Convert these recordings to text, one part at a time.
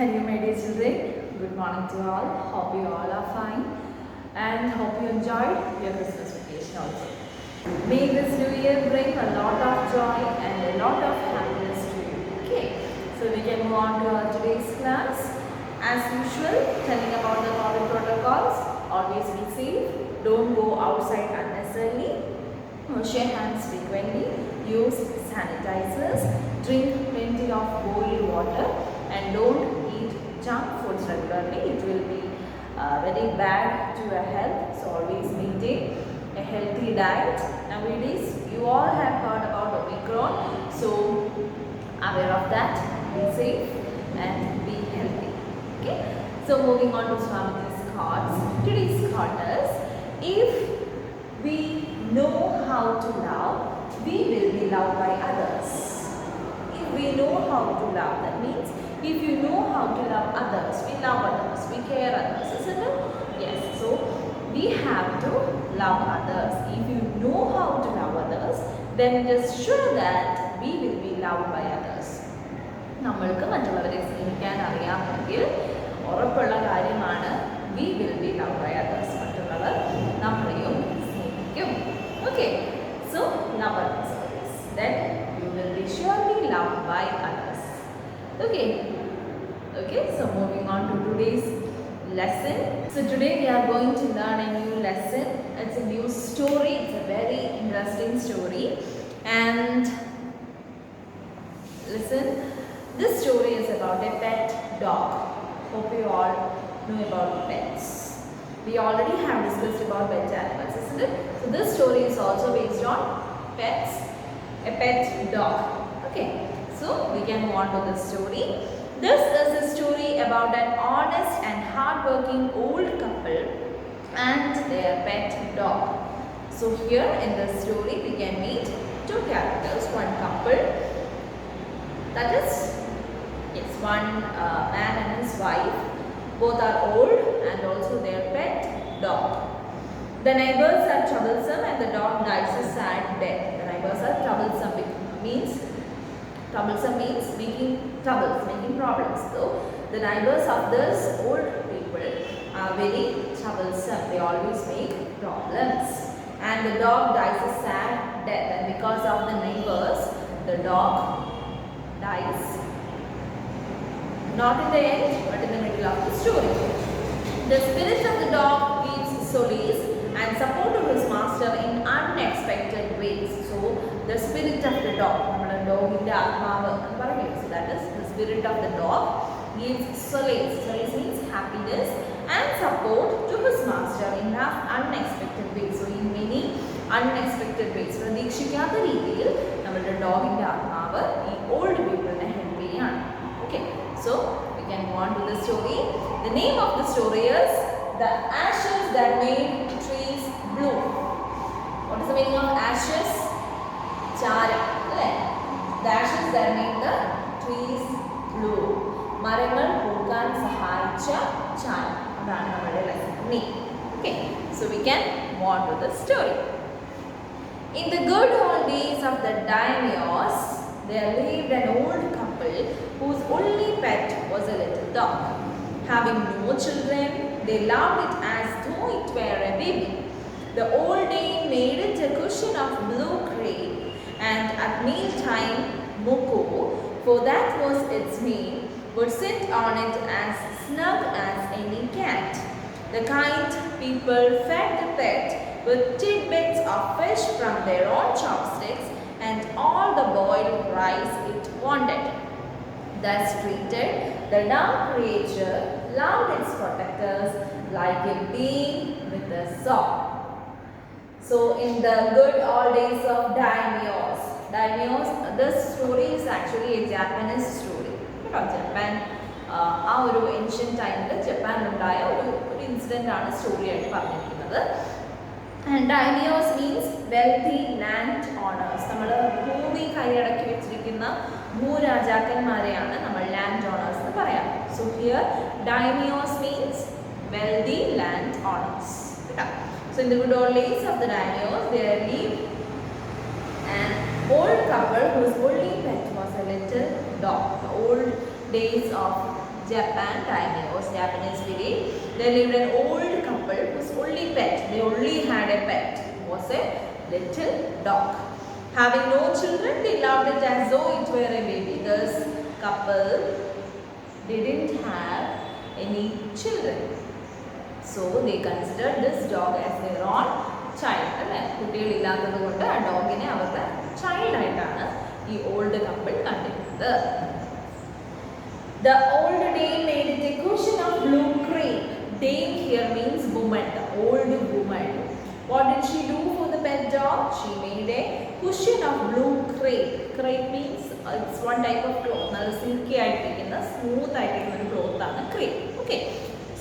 Hello my dear children, good morning to all. Hope you all are fine and hope you enjoyed your Christmas vacation also. May this new year bring a lot of joy and a lot of happiness to you. Okay, so we can move on to our today's class. As usual, telling about the COVID protocols, always be safe, don't go outside unnecessarily, wash your hands frequently, use sanitizers, drink plenty of boiled water and don't eat junk foods regularly. It will be very bad to your health. So always maintain a healthy diet. Nowadays you all have heard about Omicron. So aware of that, be safe and be healthy. Okay. So moving on to Swami's thoughts. Today's thought is, if we know how to love, we will be loved by others. If we know how to love, that means if you know how to love others, we love others, we care others, isn't it? Yes, so we have to love others. If you know how to love others, then it is sure that we will be loved by others. നമ്മൾക്ക് മറ്റുള്ളവരെ സ്നേഹിക്കാൻ അറിയാമെങ്കിൽ ഉറപ്പുള്ള കാര്യമാണ് we will be loved by others. മറ്റുള്ളവർ നമ്മളെയും സ്നേഹിക്കും. Okay, so love others. Then you will be surely loved by others. Okay, so moving on to today's lesson. So today we are going to learn a new lesson. It's a new story. It's a very interesting story. And listen, this story is about a pet dog. Hope you all know about pets. We already have discussed about pet animals, isn't it? So this story is also based on pets, a pet dog. Okay, so we can move on to the story. This is a story about an honest and hardworking old couple and their pet dog. So here in the story we can meet two characters, one couple, that is, it's one man and his wife. Both are old and also their pet dog. The neighbors are troublesome and the dog dies a sad death. The neighbors are troublesome means making troubles, making problems. So the neighbors of this old people are very troublesome. They always make problems. And the dog dies a sad death. And because of the neighbors, the dog dies. Not in the end, but in the middle of the story. The spirit of the dog gives solace and support to his master in unexpected ways. So the spirit of the dog, so that is the spirit of the dog gives solace. Solace means happiness and support to his master in unexpected ways. So in many unexpected ways. പ്രതീക്ഷിക്കാത്ത രീതിയിൽ നമ്മുടെ ഡോഗിന്റെ ആത്മാവ് ഈ old പീപ്പിളിനെ help ചെയ്യാണ്. Okay, so we can go on to the story. The name of the story is The Ashes That Made Trees Bloom. What is the meaning of ashes? Charam. The ashes that made the trees bloom. മരങ്ങൾ പൂക്കാൻ സഹായിച്ച ചാരം. അതാണ് നമ്മുടെ lesson name. Okay, so we can move on to the story. In the good old days of the daimyos, there lived an old couple whose only pet was a little dog. Having no children, they loved it as though it were a baby. The old dame made it a cushion of blue crepe, and at mealtime, Moko, for that was its name, would sit on it as snug as any cat. The kind people fed the pet with tidbits of fish from their own chopsticks and all the boiled rice it wanted. Thus treated, the dumb creature loved its protectors like a being with a saw. So in the good old days of daimyos, this story is actually a Japanese story. Japan, ആ ഒരു ancient ടൈമിൽ ജപ്പാനിലുണ്ടായ ഒരു incident ആണ് story ആയിട്ട് പറഞ്ഞിരിക്കുന്നത്. And daimyos means wealthy land owners. നമ്മൾ ഭൂമി കൈയടക്കി വെച്ചിരിക്കുന്ന ഭൂരാജാക്കന്മാരെയാണ് നമ്മൾ ലാൻഡ് ഓണേഴ്സ് എന്ന് പറയാം. So here daimyos means wealthy land owners. So in the good old days of the daimyos, there lived an old couple whose only pet was a little dog. The old days of Japan time. It was Japanese village. There lived an old couple whose only pet, they only had a pet, was a little dog. Having no children, they loved it as though it were a baby. This couple didn't have any children, so they considered this dog as their own child. അല്ലേ, കുട്ടികളില്ലാത്തത് കൊണ്ട് ആ ഡോഗിനെ അവരുടെ child ആയിട്ടാണ് ഈ old couple കണ്ടിരുന്നത്. The old dame made it a cushion of blue crepe. Dame here means woman, the old woman. What did she do for the pet dog? She made a cushion of blue crepe. Crepe means it's one type of cloth. Now silky ആയിട്ടിരിക്കുന്ന smooth ആയിട്ടിരിക്കുന്ന ഒരു cloth ആണ് crepe. Okay.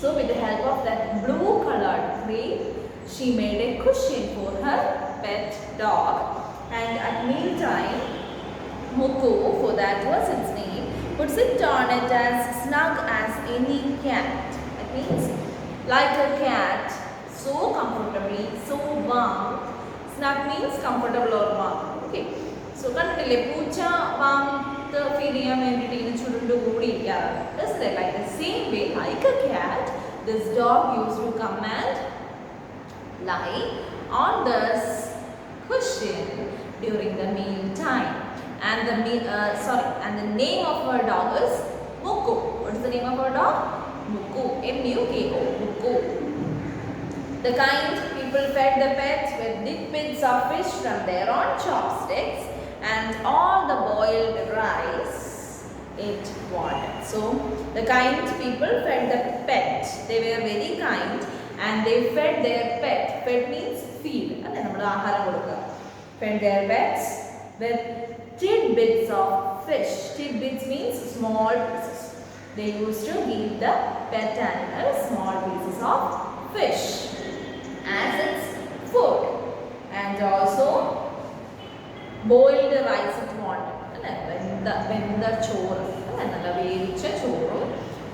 So with the help of that blue colored crepe, she made a cushion for her pet dog. And at meal time, Muku, for that was its name, would sit on it as snug as any cat. That means like a cat, so comfortably, so warm. Snug means comfortable or warm. Okay. So കണ്ടില്ലേ, പൂച്ച വാമത്ത് feel ചെയ്യാൻ വേണ്ടിയിട്ട് ഇതിന് ചുരുണ്ട് കൂടി ഇരിക്കാറുണ്ട്. Like the same way, like a cat, this dog used to come and lie on this cushion during the meal time. And the name of her dog is Muku. What is the name of her dog? Muku. M-U-K-O. Muku. The kind people fed the pets with thick bits of fish from their own chopsticks and all the boiled rice it wanted. So the kind people fed the pet. They were very kind and they fed their pet. Fed means feed. And then fed their pets with tidbits of fish. Tidbits means small pieces. They used to give the pet animal small pieces of fish as its food, and also boiled rice it wanted. വെന്ത ചോറ്, നല്ല വേവിച്ച ചോറും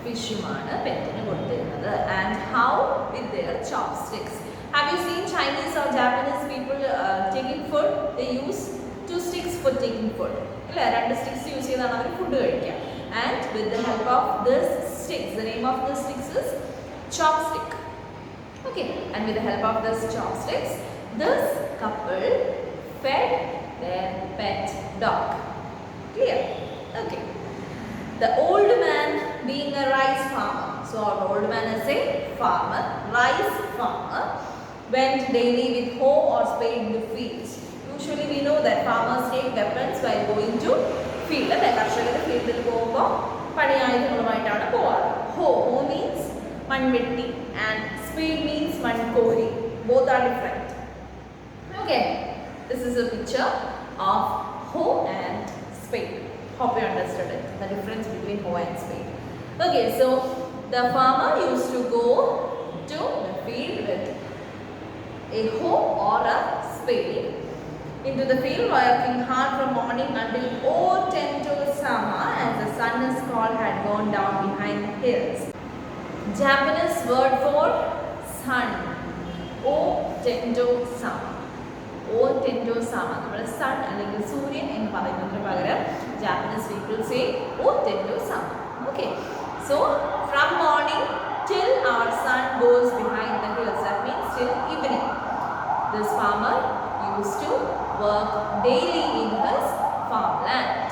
ഫിഷുമാണ് പെറ്റിന് കൊടുത്തിരുന്നത്. And how with their chopsticks. Have you seen Chinese or Japanese people taking food? They use 2 sticks for taking food. അല്ലേ, 2 sticks use ചെയ്താണ് അവർ food കഴിക്കുക. And with the help of this sticks, the name of this sticks is chopstick. Okay, and with the help of this chopsticks, this couple fed their pet dog. Clear? Okay. The old man being a rice farmer, so our old man is a farmer, rice farmer, went daily with hoe or spade in the fields. Usually we know that farmers take weapons while going to field. അല്ലേ, കർഷകർ ഫീൽഡിൽ പോകുമ്പോൾ പണിയായുധങ്ങളുമായിട്ടാണ് പോവാറ്. Hoe means മൺവെട്ടി and spade means മൺകോരി. Both are different. Okay, this is a picture of hoe and spade. Hope you understood it, the difference between hoe and spade. Okay, so the farmer used to go to the field with a hoe or a spade into the field, working hard from morning until O-Tento Sama, as the sun is called, had gone down behind the hills. Japanese word for sun, O-Tento Sama. O-Tento Sama. നമ്മുടെ sun അല്ലെങ്കിൽ സൂര്യൻ എന്ന് പറയുന്നതിന് പകരം Japanese people say O-Tento Sama. Okay, so from morning till our sun goes behind the hills, that means till evening, this farmer used to work daily in his farmland.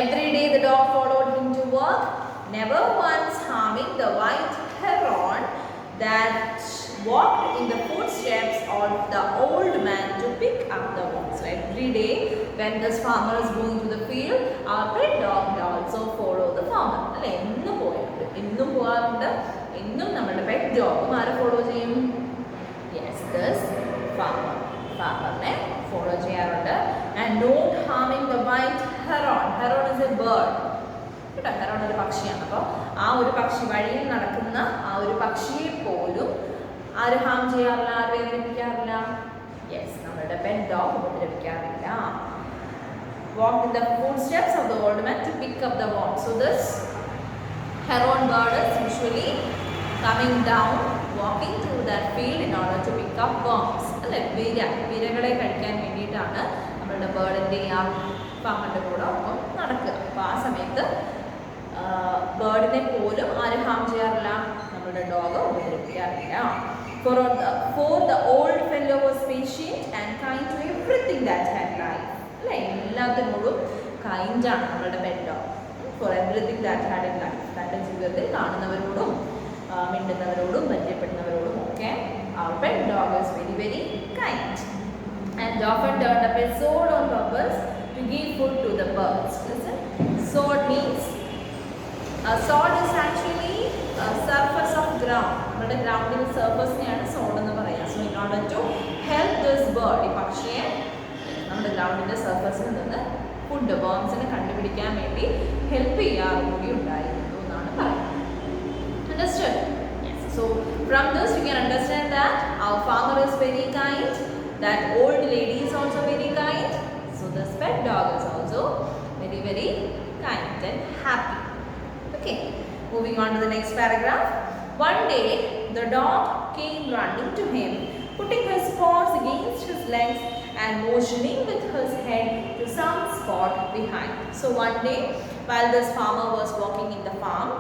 Every day the dog followed him to work, never once harming the white heron that walked in the footsteps of the old man to pick up the worms. So every day when this farmer is going to the field, our pet dog will also follow the farmer. അല്ലേ, എന്നും പോകാറുണ്ട്. എന്നും നമ്മുടെ pet ഡോഗും ആരെ follow ചെയ്യും? Yes, this farmer follow ചെയ്യാറുണ്ട്. And not harming the white heron. Heron is a bird. കേട്ടോ, heron ഒരു പക്ഷിയാണ്. അപ്പോൾ ആ ഒരു പക്ഷി, വഴിയിൽ നടക്കുന്ന ആ ഒരു പക്ഷിയെ പോലും ആര് ഹാം ചെയ്യാറില്ല, ആര് വേദനിപ്പിക്കാറില്ല? യെസ്, നമ്മുടെ പെറ്റ് ഡോഗ് ഉപദ്രവിക്കാറില്ല. Walked in the footsteps of the old man to pick up the worms. So this heron bird is usually coming down, walking through that field in order to pick up worms. അല്ലെ, വിരകളെ കഴിക്കാൻ വേണ്ടിയിട്ടാണ് നമ്മളുടെ ബേർഡിൻ്റെ ആ ഫാമിൻ്റെ കൂടെ ഒപ്പം നടക്കുക. അപ്പോൾ ആ സമയത്ത് ബേർഡ് ബേർഡിനെ പോലും ആരും ഹാം ചെയ്യാറില്ല, നമ്മുടെ dog ഉപദ്രവിക്കാറില്ല. For the old fellow was patient and kind to everything that had life. അല്ലേ, എല്ലാത്തിനോടും കൈൻഡാണ് നമ്മളുടെ pet dog. Four everything that had in life. തൻ്റെ ജീവിതത്തിൽ കാണുന്നവരോടും മിണ്ടുന്നവരോടും പരിചയപ്പെടുന്നവരോടും ഒക്കെ our pet dog is very very kind and often turned up a sword on purpose to give food to the birds. Listen, sword means sword is actually surface of ground. നമ്മുടെ ഗ്രൗണ്ടിൽ സർഫസിനെയാണ് sword എന്ന് പറയുക. So in order to help this bird, ഈ പക്ഷിയെ നമ്മുടെ ഗ്രൗണ്ടിൻ്റെ സർഫസിൽ നിന്ന് food ബേർഡ്സിനെ കണ്ടുപിടിക്കാൻ വേണ്ടി ഹെൽപ്പ് ചെയ്യാറ് കൂടി ഉണ്ടായിരുന്നു എന്നാണ് പറയുന്നത്. Understood? Yes. So from this you can understand that our farmer is very kind, that old lady is also very kind. So this pet dog is also very very kind and happy. Okay. Moving on to the next paragraph. One day the dog came running to him, putting his paws against his legs and motioning with his head to some spot behind. So one day while this farmer was walking in the farm,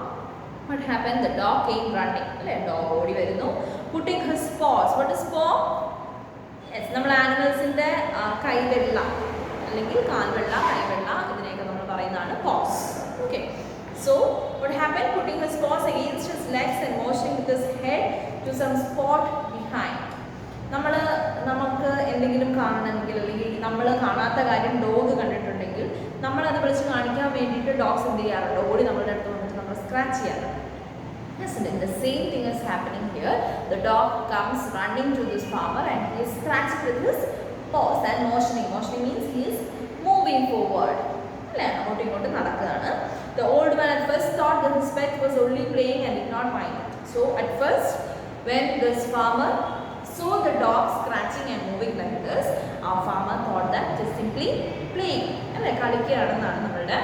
what happened? The dog came running. The dog ഓടി വരുന്നു. Putting his paws. What is paw? Yes, നമ്മൾ ആനിമൽസിൻ്റെ കൈവെള്ള അല്ലെങ്കിൽ കാൽവെള്ള, കൈവെള്ള ഇതിനെയൊക്കെ നമ്മൾ പറയുന്നതാണ് paws. Okay. So what happened? Putting his paws against his legs and motioning with his head to some spot behind. നമുക്ക് എന്തെങ്കിലും കാണണമെങ്കിൽ അല്ലെങ്കിൽ നമ്മൾ കാണാത്ത കാര്യം ഡോഗ് കണ്ടിട്ടുണ്ടെങ്കിൽ നമ്മളത് വിളിച്ച് കാണിക്കാൻ വേണ്ടിയിട്ട് ഡോഗ്സ് എന്ത് ചെയ്യാറുണ്ട്? ഓടി നമ്മളുടെ അടുത്ത് വന്നിട്ട് നമ്മൾ സ്ക്രാച്ച് ചെയ്യാറുണ്ട്. Listen, the same thing is happening here. The dog comes running to this farmer and he is scratching with his paws and motioning. Motioning means he is moving forward. അല്ലേ, അങ്ങോട്ടും ഇങ്ങോട്ടും നടക്കുകയാണ്. The old man at first thought that his pet was only playing and did not mind it. So at first when this farmer saw the dog scratching and moving like this, our farmer thought that it is simply playing. അല്ലേ, കളിക്കുകയാണെന്നാണ് നമ്മളുടെ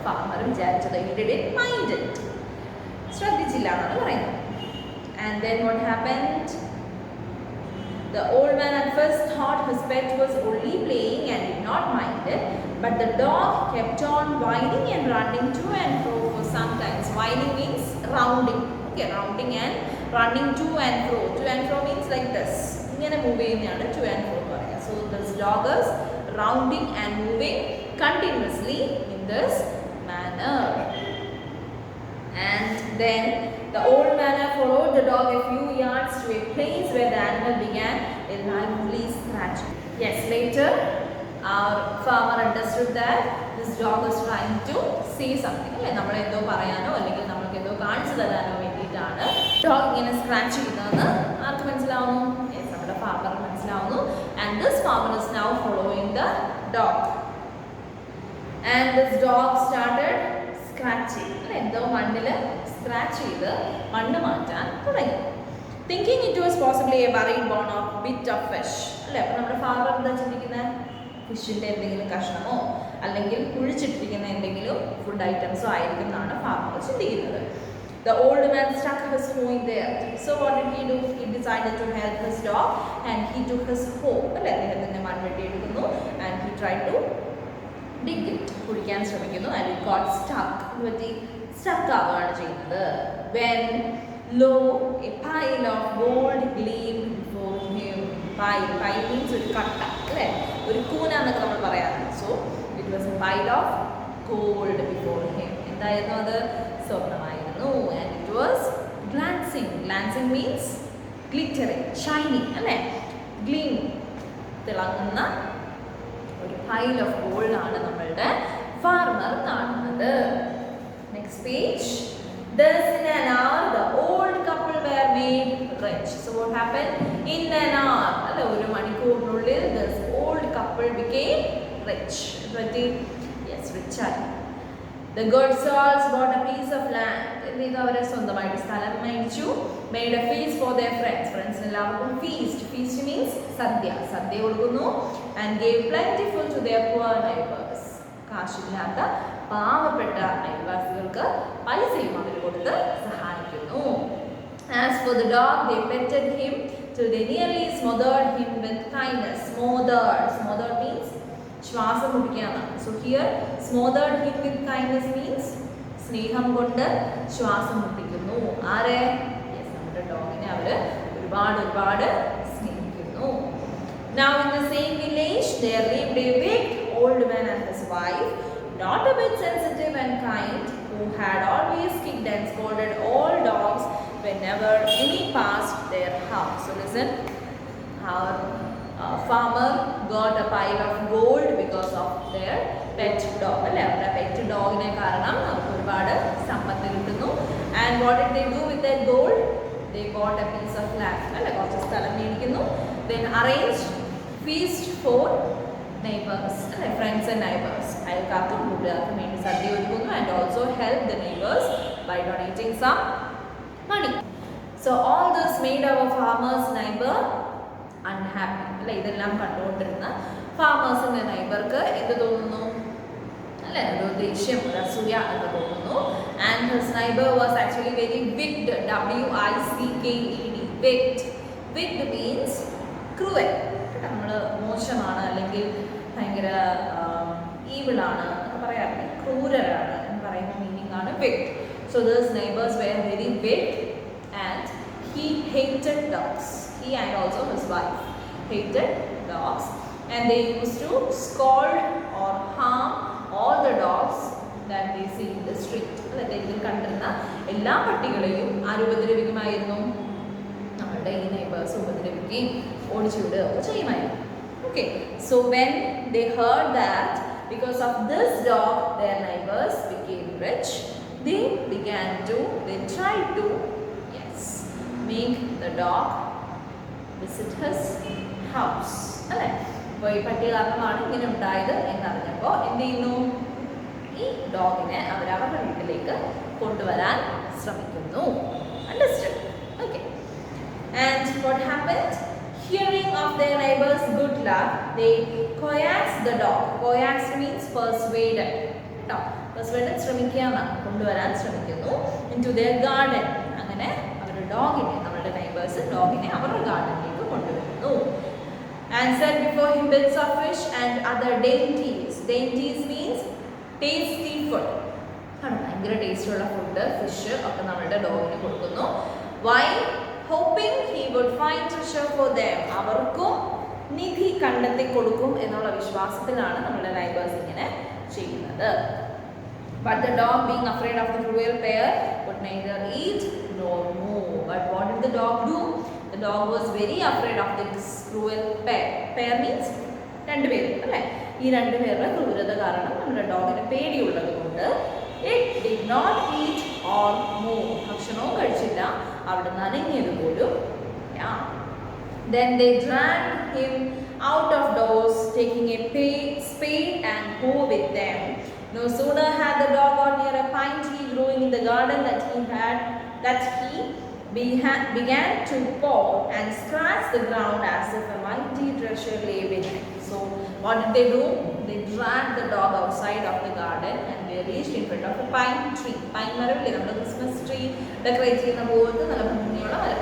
farmer വിചാരിച്ചത്. He didn't mind it. ശ്രദ്ധിച്ചില്ല എന്നാണ് പറയുന്നത്. And then what happened? The old man at first thought his pet was only playing and did not mind it, but the dog kept on whining and running to and fro for some time. Whining means rounding. Okay, rounding and running to and fro. To and fro means like this. ഇങ്ങനെ move ചെയ്യുന്നതാണ് to and fro പറയുക. So this dog is rounding and moving continuously in this manner. And then the old man followed the dog a few yards to a place where the animal began a lively scratching. Yes, later our farmer understood that this dog was trying to say something. അല്ലേ, നമ്മളെ എന്തോ പറയാനോ അല്ലെങ്കിൽ നമ്മൾക്ക് എന്തോ കാണിച്ചു തരാനോ വേണ്ടിയിട്ടാണ് dog ഇങ്ങനെ സ്ക്രാച്ച് ചെയ്യുന്നതെന്ന് ആർക്ക് മനസ്സിലാവുന്നു? Yes, നമ്മുടെ farmer മനസ്സിലാവുന്നു. And this farmer is now following the dog. And this dog started scratching. അല്ലേ, എന്തോ മണ്ണിൽ സ്ക്രാച്ച് ചെയ്ത് മണ്ണ് മാറ്റാൻ തുടങ്ങി. Thinking it was possibly a buried bone or bit of fish. അല്ലേ, അപ്പോൾ നമ്മുടെ ഫാദർ എന്താ ചിന്തിക്കുന്നത്? ഫിഷിൻ്റെ എന്തെങ്കിലും കഷ്ണമോ അല്ലെങ്കിൽ കുഴിച്ചിട്ടിരിക്കുന്ന എന്തെങ്കിലും ഫുഡ് ഐറ്റംസോ ആയിരിക്കും എന്നാണ് ഫാദർ ചിന്തിക്കുന്നത്. The old man stuck his hoe in the earth. So what did he do? He decided to help his dog and he took his hoe. അല്ലേ, അദ്ദേഹത്തിൻ്റെ മൺവെട്ടി എടുക്കുന്നു and he tried to dig it. കുഴിക്കാൻ ശ്രമിക്കുന്നു and it got stuck. Stuck ആവുകയാണ് ചെയ്യുന്നത്. When lo, a pile of gold gleamed before him. Pile means ഒരു കട്ട, അല്ലേ, ഒരു കൂന എന്നൊക്കെ നമ്മൾ പറയാറുണ്ട്. So it was a pile of gold before him. എന്തായിരുന്നു അത്? സ്വർണ്ണമായിരുന്നു. And it was glancing. Glancing means glittering, shining, അല്ലേ, gleam, തിളങ്ങുന്ന ഒരു pile of gold ആണ് നമ്മളുടെ farmer കാണുന്നത്. Next page. Thus in an hour the old couple were made rich. So what happened? In an hour, അല്ല, ഒരു മണിക്കൂറിനുള്ളിൽ this old couple became rich. Yes, rich ആയി. The good souls bought a piece of land. എന്നിട്ട് അവരെ സ്വന്തമായിട്ട് സ്ഥലം മേടിച്ചു. Made a feast for their friends. Friends എല്ലാവർക്കും feast. Feast means സദ്യ. സദ്യ കൊടുക്കുന്നു. And gave plentiful to their poor neighbors. കാശില്ലാത്ത പാവപ്പെട്ട അയൽവാസികൾക്ക് പൈസയും അവർ കൊടുത്ത് സഹായിക്കുന്നു. As for the dog, they petted him till they nearly smothered him with kindness. Smothered means ശ്വാസം മുട്ടിക്കുകയാണ്. So here smothered him with kindness means സ്നേഹം കൊണ്ട് ശ്വാസം മുട്ടിക്കുന്നു. ആരെ? നമ്മുടെ ഡോഗിനെ അവർ ഒരുപാട് സ്നേഹിക്കുന്നു. Now in the same village there lived a big old man and his wife, not a bit sensitive and kind, who had always kicked and scolded all dogs whenever any passed their house. So listen, our farmer got a pile of gold because of their pet dog. അവരുടെ pet dogനെ കാരണം അവർക്ക് ഒരുപാട് സമ്പത്ത് കിട്ടുന്നു. And what did they do with that gold? They bought a piece of land. അല്ലെ, കുറച്ച് സ്ഥലം മേടിക്കുന്നു. Then arranged feast for neighbors, friends and neighbors. അയൽക്കാർക്കും കൂട്ടുകാർക്കും വേണ്ടി സദ്യ ഒരുക്കുന്നു. And also help the neighbors by donating some money. So all this made our farmer's neighbor unhappy. അല്ലെ, ഇതെല്ലാം കണ്ടുകൊണ്ടിരുന്ന ഫാമേഴ്സിന്റെ നൈബർക്ക് എന്ത് തോന്നുന്നു? അല്ലെ, ഒരു ദേഷ്യം, ഒരു അസൂയ എന്ന് തോന്നുന്നു. And his neighbor was actually very wicked. WICKED. Wicked. Wicked means cruel. നമ്മൾ മോശമാണ് അല്ലെങ്കിൽ ഭയങ്കര ഈവിളാണ് എന്നൊക്കെ പറയാറില്ലേ, ക്രൂരരാണ് എന്ന് പറയുന്ന മീനിങ് ആണ് wicked. So those neighbors were very wicked and he hated dogs. He and also his wife hated dogs, and they used to scold or harm all the dogs that they see in the street. അതായത് ഇതിൽ കണ്ടിരുന്ന എല്ലാ പട്ടികളെയും ആര് ഉപദ്രവിക്കുമായിരുന്നു? നമ്മളുടെ ഈ neighbours ഉപദ്രവിക്കുകയും ഓടിച്ചു വിടുകയൊക്കെ ചെയ്യുമായിരുന്നു. Okay, so when they heard that because of this dog their neighbors became rich, they tried to make the dog visit his house. അല്ലേ, അപ്പോൾ ഈ പട്ടി കാരണമാണ് ഇങ്ങനെ ഉണ്ടായത് എന്നറിഞ്ഞപ്പോൾ എന്ത് ചെയ്യുന്നു? ഈ ഡോഗിനെ അവർ അവരുടെ വീട്ടിലേക്ക് കൊണ്ടുവരാൻ ശ്രമിക്കുന്നു. Understood? Okay. And what happened? Hearing of their neighbors' good luck, they coaxed the dog. Coaxed means persuaded. കേട്ടോ, persuaded ശ്രമിക്കുക, കൊണ്ടുവരാൻ ശ്രമിക്കുന്നു. Into their garden. അങ്ങനെ അവരുടെ ഡോഗിനെ, നമ്മുടെ നൈബേഴ്സ് ഡോഗിനെ അവരുടെ ഗാർഡനിലേക്ക് കൊണ്ടുവരുന്നു. And set before him bits of fish and other dainties. Dainties means tasty food. ഭയങ്കര ടേസ്റ്റുള്ള ഫുഡ്, ഫിഷ് ഒക്കെ നമ്മുടെ ഡോഗിന് കൊടുക്കുന്നു. Why? Hoping he would find treasure for them. അവർക്കും നിധി കണ്ടെത്തി കൊടുക്കും എന്നുള്ള വിശ്വാസത്തിലാണ് നമ്മുടെ നൈബേഴ്സ് ഇങ്ങനെ ചെയ്യുന്നത്. But the dog, being afraid of the cruel pair, would neither eat nor move. But what did the dog do? The dog was very afraid of this cruel pair. Pair means രണ്ടുപേരും, അല്ലേ? ഈ രണ്ടുപേരുടെ ക്രൂരത കാരണം നമ്മുടെ ഡോഗിന് പേടിയുള്ളത് കൊണ്ട് it did not eat or move. ഭക്ഷണവും കഴിച്ചില്ല, അവിടെ നനഞ്ഞത് പോലും. Then they dragged him out of doors, taking a spade and hoe with them. No sooner had the dog got near a pine tree growing in the garden that he began to paw and scratch the ground as if a mighty treasure lay within. So what did they do? They dragged the dog outside of the garden and they reached in front of a pine tree. Pine മരമില്ലേ, നമ്മുടെ Christmas tree decorate ചെയ്യുന്ന പോലത്തെ നല്ല ഭംഗിയുള്ള മരം.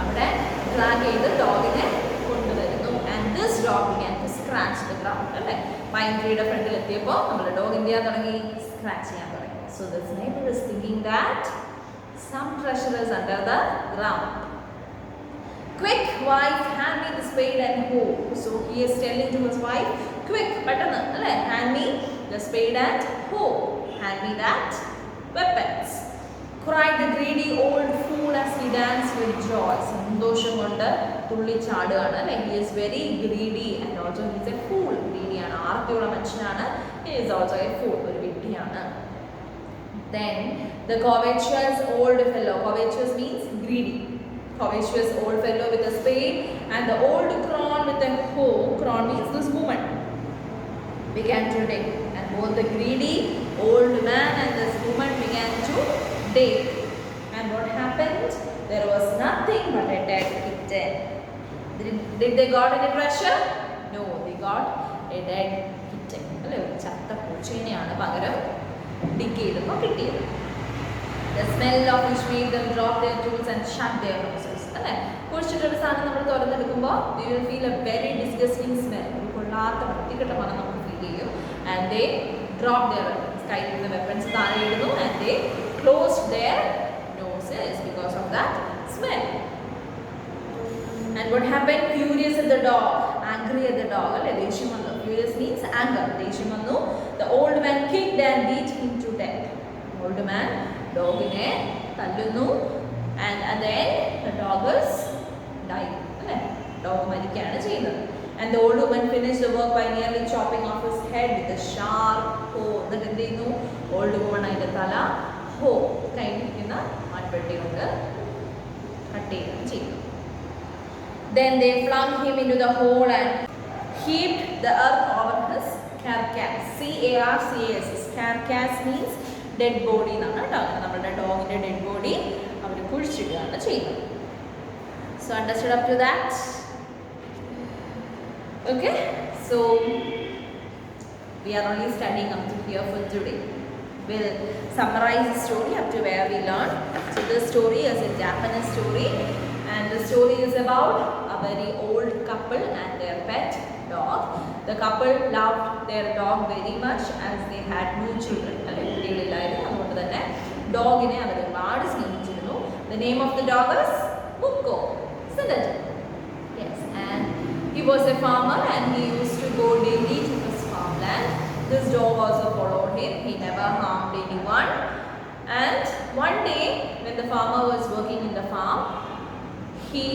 അവിടെ drag ചെയ്ത് ഡോഗിനെ കൊണ്ടുവരുന്നു. And this dog began to scratch the ground. അല്ലേ, പൈൻ ട്രീയുടെ ഫ്രണ്ടിൽ എത്തിയപ്പോൾ നമ്മുടെ ഡോഗ് എന്ത് ചെയ്യാൻ തുടങ്ങി? സ്ക്രാച്ച് ചെയ്യാൻ തുടങ്ങി. So this neighbor is thinking that some treasure is under the ground. Quick, wife, hand me the spade and hoe. So he is telling to his wife, quick, പെട്ടെന്ന്, അല്ലേ, hand me the spade and hoe. Hand me that weapons. Cried the greedy old fool as he danced with joy. സന്തോഷം കൊണ്ട് തുള്ളി ചാടുകയാണ്, അല്ലേ. He is very greedy and also he is a fool. Greedy ആണ്, ആർത്തിയുള്ള മനുഷ്യനാണ്. He is also a fool, ഒരു വിഡ്ഢിയാണ്. Then the covetous old fellow, covetous means greedy, covetous old fellow with a spade and the old crone with a hoe, crone means this woman, began to dig. And both the greedy old man and this woman began to dig. And what happened? There was nothing but a dead kitten. Did they got any treasure? No, they got a dead kitten. അല്ലേ, ഒരു ചത്ത പൂച്ചേനെയാണ് പകരം dig ചെയ്തപ്പോൾ കിട്ടിയത്. The smell of which made them drop their tools and shut their noses. അല്ലേ, കുഴിച്ചിട്ടൊരു സാധനം നമ്മൾ തുറന്നെടുക്കുമ്പോൾ you will feel a very disgusting smell. ഒരു കൊള്ളാത്ത വൃത്തികെട്ട മണം നമുക്ക് ഫീൽ ചെയ്യും. And they drop their weapons. കയ്യിലുള്ള വെപ്പൺസ് താഴെ ഇടുന്നു and they closed their noses because of that smell. And what happened? Furious at the dog, angry at the dog. ദേഷ്യം വന്നു. Furious means anger. ദേഷ്യം വന്നു. The old man kicked and beat him to death. Old man ഡോഗിനെ തല്ലുന്നു and then the dog is dying. അല്ലേ? Dog മരിക്കുകയാണ് ചെയ്യുന്നത്. And the old woman finished the work by nearly chopping off his head with a sharp hoe. എന്നിട്ട് എന്ത് ചെയ്യുന്നു? Old woman അതിൻ്റെ തല കയ്യിലിരിക്കുന്ന മൺവെട്ടി കൊണ്ട് കട്ട് ചെയ്യുകയാണ് ചെയ്യുന്നത്. Then they flung him into the hole and heaped the earth over his carcass. C-A-R-C-A-S. Carcass means dead body എന്നാണ് കേട്ടോ. അങ്ങനെ നമ്മുടെ ഡോഗിൻ്റെ ഡെഡ് ബോഡി അവർ കുഴിച്ചിടുകയാണ് ചെയ്യുന്നത്. So understood up to that? Okay, so we are only studying up to here for today. We'll summarize the story up to where we learned. So this story is a Japanese story, and the story is about a very old couple and their pet dog. The couple loved their dog very much as they had no children. അതുകൊണ്ട് തന്നെ ഡോഗിനെ അവർ ഒരുപാട് സ്നേഹിച്ചിരുന്നു. The name of the dog is Mukko, isn't it? Yes, and he was a farmer and he used to go daily to his farmland. This dog also followed him. He never harmed anyone. And one day when the farmer was working in the farm, he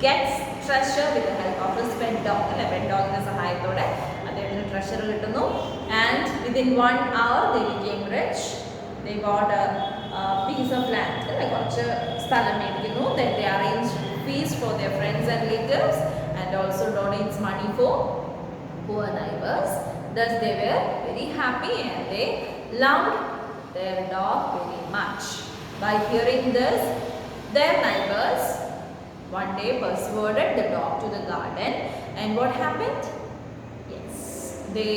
gets treasure with the help of his pet dog. The pet dog is a high toad. അദ്ദേഹത്തിന് treasure കിട്ടുന്നു. And within 1 hour they became rich. They got a piece of land. കുറച്ച് സ്ഥലം മേടിക്കുന്നു. Then they arranged feast for their friends and relatives and also donates money for poor neighbors. Thus they were very happy and they loved their dog very much. By hearing this, their neighbors one day persuaded the dog to the garden, and what happened? Yes, they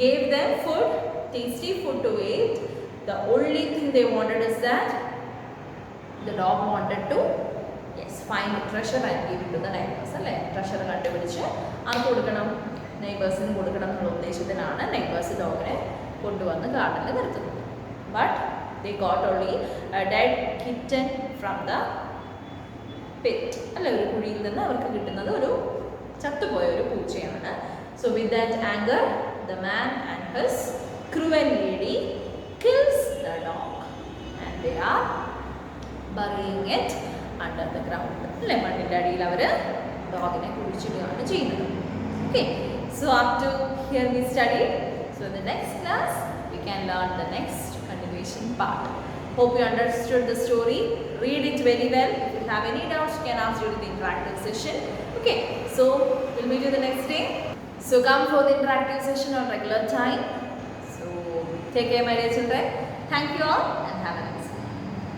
gave them food, tasty food to eat. The only thing they wanted is that the dog wanted to find a treasure and give it to the neighbors. അല്ലേ? Treasure കണ്ടുപിടിച്ച് ആർക്ക് കൊടുക്കണം? നെയ്ബേഴ്സിന് കൊടുക്കണം എന്നുള്ള ഉദ്ദേശത്തിലാണ് neighbours ഡോഗിനെ കൊണ്ടുവന്ന് ഗാർഡനിൽ നിർത്തുന്നത്. But they got only a dead kitten from the pit. അല്ല, ഒരു കുഴിയിൽ നിന്ന് അവർക്ക് കിട്ടുന്നത് ഒരു ചത്തുപോയ ഒരു പൂച്ചയാണ്. So with that anger, the man and his cruel lady kills the dog and they are burying it under the ground. അല്ലേ? മണ്ണിൻ്റെ അടിയിൽ അവർ ഡോഗിനെ കുഴിച്ചിടുകയാണ് ചെയ്യുന്നത്. Okay, so up to here we studied. So in the next class we can learn the next continuation part. Hope you understood the story. Read it very well. If you have any doubts, you can ask during the interactive session. Okay, so we'll meet you the next day. So come for the interactive session on regular time. So take care, my dear children. Thank you all and have a nice day.